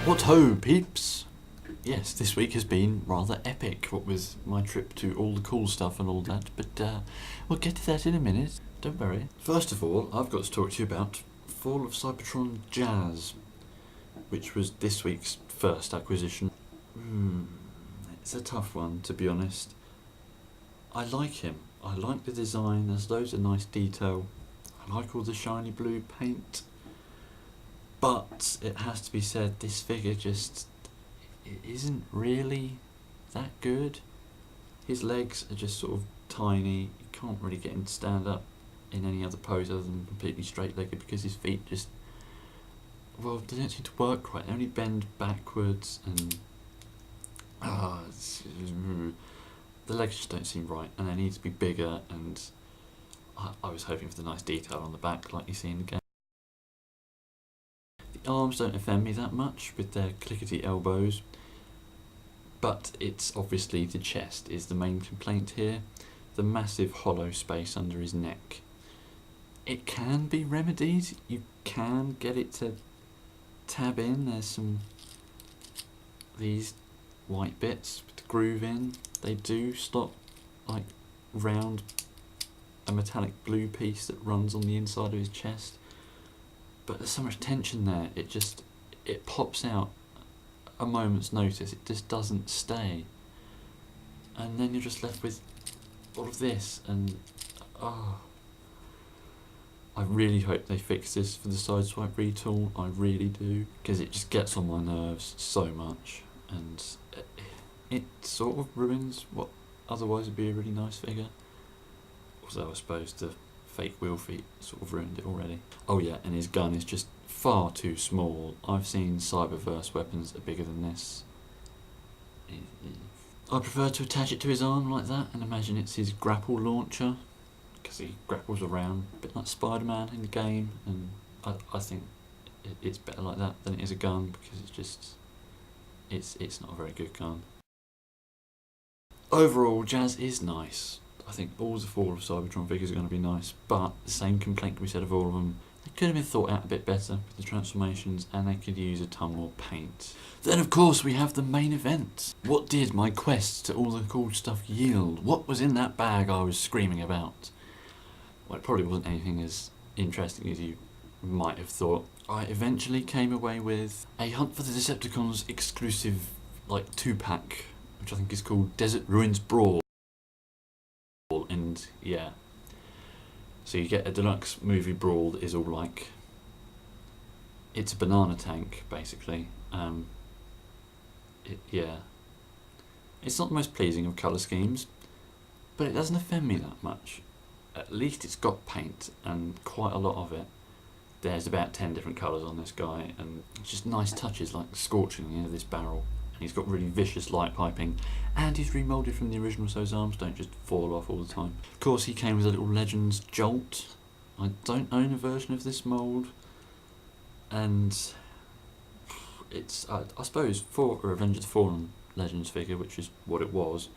What ho, peeps! Yes, this week has been rather epic, what with my trip to all the cool stuff and all that, but we'll get to that in a minute, don't worry. First of all, I've got to talk to you about Fall of Cybertron Jazz, which was this week's first acquisition. It's a tough one, to be honest. I like him. I like the design, there's loads of nice detail. I like all the shiny blue paint. But it has to be said, this figure just it isn't really that good. His legs are just sort of tiny. You can't really get him to stand up in any other pose other than completely straight-legged because his feet just, well, they don't seem to work right. They only bend backwards and the legs just don't seem right, and they need to be bigger, and I was hoping for the nice detail on the back like you see in the game. The arms don't offend me that much with their clickety elbows, but it's obviously the chest is the main complaint here. The massive hollow space under his neck. It can be remedied, you can get it to tab in. There's some these white bits to groove in. They do stop like round a metallic blue piece that runs on the inside of his chest. But there's so much tension there, it pops out a moment's notice, it just doesn't stay. And then you're just left with all of this, and I really hope they fix this for the sideswipe retool, I really do, because it just gets on my nerves so much, and it sort of ruins what otherwise would be a really nice figure. Although I suppose the fake wheel feet sort of ruined it already. Oh yeah, and his gun is just far too small. I've seen Cyberverse weapons that are bigger than this. I prefer to attach it to his arm like that and imagine it's his grapple launcher, because he grapples around a bit like Spider-Man in the game, and I think it's better like that than it is a gun, because it's not a very good gun. Overall, Jazz is nice. I think all the Fall of Cybertron figures are going to be nice, but the same complaint can be said of all of them. They could have been thought out a bit better with the transformations, and they could use a ton more paint. Then of course we have the main event. What did my quest to all the cool stuff yield? What was in that bag I was screaming about? Well, it probably wasn't anything as interesting as you might have thought. I eventually came away with a Hunt for the Decepticons exclusive, like, 2-pack, which I think is called Desert Ruins Brawl. And yeah, so you get a deluxe movie brawl that is all like, it's a banana tank basically. Yeah, it's not the most pleasing of colour schemes, but it doesn't offend me that much. At least it's got paint, and quite a lot of it. There's about 10 different colours on this guy, and just nice touches like scorching the end of this barrel. He's got really vicious light piping, and he's remoulded from the original so his arms don't just fall off all the time. Of course he came with a little Legends Jolt. I don't own a version of this mould, and it's, I suppose, for a Revenge of the Fallen Legends figure, which is what it was,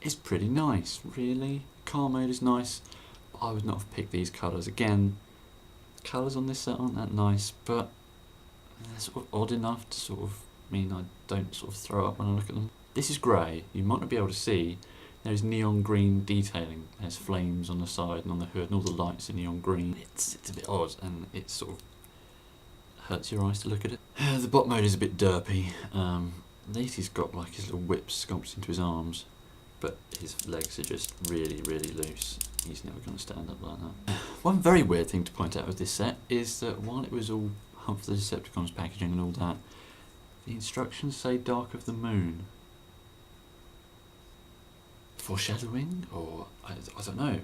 it's pretty nice, really. Car mode is nice, but I would not have picked these colours. Again, colours on this set aren't that nice, but they're sort of odd enough to sort of mean I don't sort of throw up when I look at them. This is grey. You might not be able to see. There's neon green detailing. There's flames on the side and on the hood, and all the lights are neon green. It's a bit odd, and it sort of hurts your eyes to look at it. The bot mode is a bit derpy. At least he's got like his little whips sculpted into his arms, but his legs are just really, really loose. He's never going to stand up like that. One very weird thing to point out with this set is that while it was all Hunt for the Decepticons packaging and all that, the instructions say Dark of the Moon. Foreshadowing? Or, I don't know.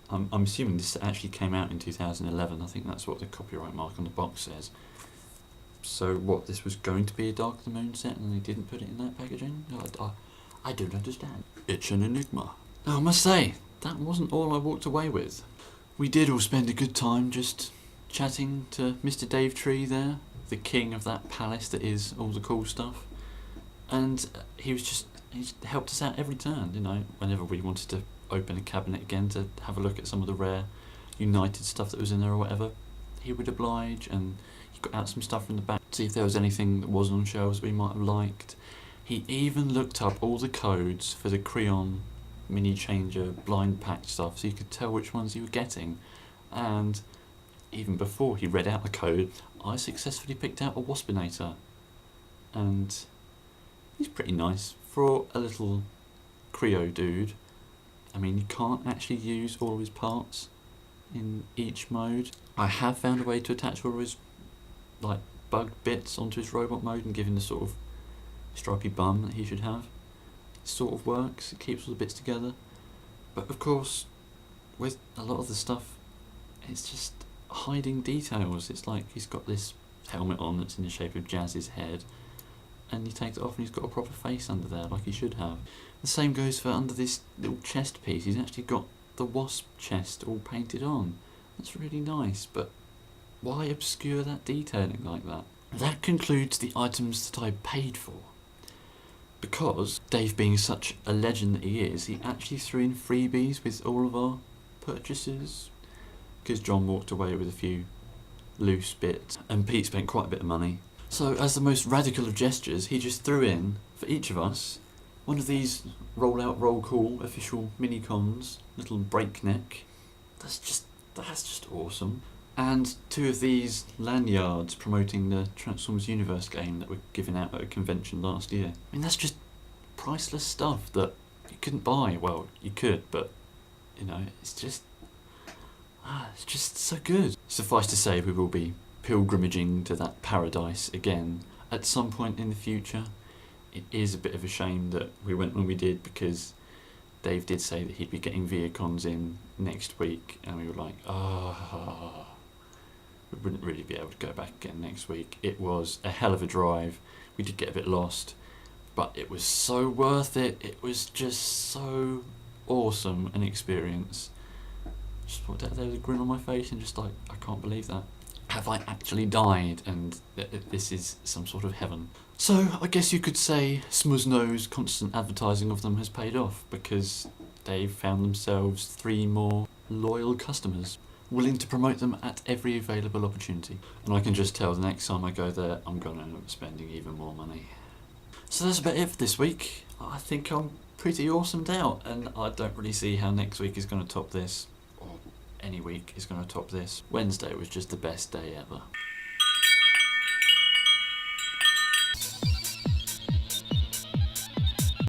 I'm assuming this actually came out in 2011. I think that's what the copyright mark on the box says. So what, this was going to be a Dark of the Moon set and they didn't put it in that packaging? I don't understand. It's an enigma. Now I must say, that wasn't all I walked away with. We did all spend a good time just chatting to Mr. Dave Tree there, the king of that palace that is all the cool stuff, and he just helped us out every turn, you know, whenever we wanted to open a cabinet again to have a look at some of the rare United stuff that was in there or whatever. he would oblige, and he got out some stuff from the back to see if there was anything that wasn't on shelves we might have liked. He even looked up all the codes for the Creon mini changer blind pack stuff so you could tell which ones you were getting. And even before he read out the code, I successfully picked out a Waspinator. And he's pretty nice for a little Creo dude. I mean, you can't actually use all of his parts in each mode. I have found a way to attach all of his like bugged bits onto his robot mode and give him the sort of stripy bum that he should have. It sort of works, it keeps all the bits together. But of course, with a lot of the stuff, it's just hiding details. It's like he's got this helmet on that's in the shape of Jazz's head, and he takes it off and he's got a proper face under there like he should have. The same goes for under this little chest piece. He's actually got the wasp chest all painted on. That's really nice, but why obscure that detailing like that? That concludes the items that I paid for. Because Dave, being such a legend that he is, he actually threw in freebies with all of our purchases. Because John walked away with a few loose bits, and Pete spent quite a bit of money. So as the most radical of gestures, he just threw in, for each of us, one of these roll out, roll call official mini-cons, little breakneck. That's just awesome. And 2 of these lanyards promoting the Transformers Universe game that were given out at a convention last year. I mean, that's just priceless stuff that you couldn't buy. Well, you could, but, you know, it's just so good. Suffice to say, we will be pilgrimaging to that paradise again at some point in the future. It is a bit of a shame that we went when we did, because Dave did say that he'd be getting Viacons in next week, and we were like, we wouldn't really be able to go back again next week. It was a hell of a drive. We did get a bit lost, but it was so worth it. It was just so awesome an experience. Just walked out there with a grin on my face and just like, I can't believe that. Have I actually died? And this is some sort of heaven. So I guess you could say Smuznow's constant advertising of them has paid off, because they've found themselves 3 more loyal customers willing to promote them at every available opportunity. And I can just tell the next time I go there, I'm going to end up spending even more money. So that's about it for this week. I think I'm pretty awesomed out, and I don't really see how next week is going to top this, or any week is going to top this. Wednesday was just the best day ever.